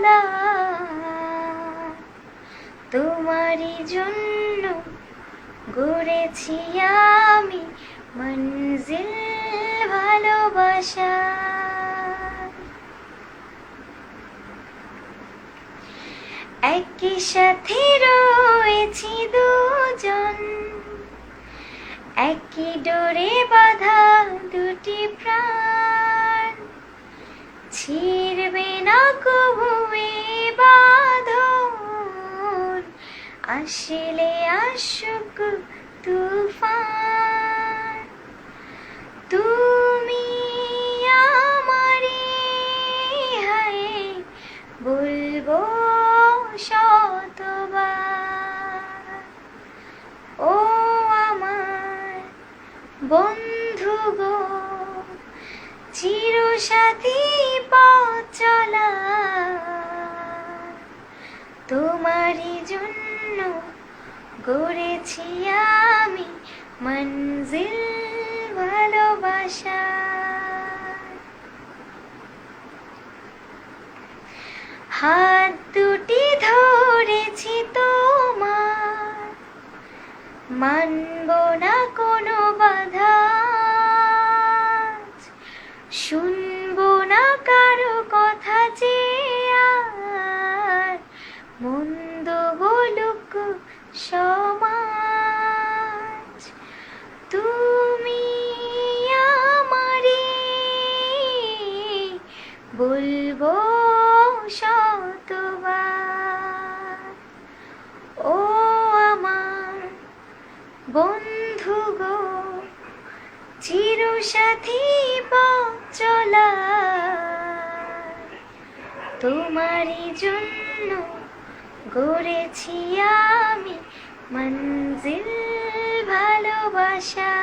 চলা, তোমারই জন্য গড়েছি আমি মঞ্জিল ভালোবাসা। একই সাথে রয়েছি দুজন, একই ডোরে বাঁধা দুটি প্রাণ, ছিড়বে না কবু এ বাঁধন, আসলে আসুক তুফান। তুমি আমারে হায় বলবো শতবার, ও আমার বন্ধু গো, চিরসাথী পথ চলা, তোমারই জন্য গড়েছি আমি মঞ্জিল ভালোবাসা। হাত দুটি ধরেছি তোমার, মানব না কোনো বাধা, শুনবো না কারো কথা যে আর মন্দ বলুক সমাজ। তুমি আমারে বলবো শতবার, ও আমার বন্ধু গো, চিরসাথী পথ চলা, তোমারই জন্য গড়েছি আমি মঞ্জিল ভালোবাসা।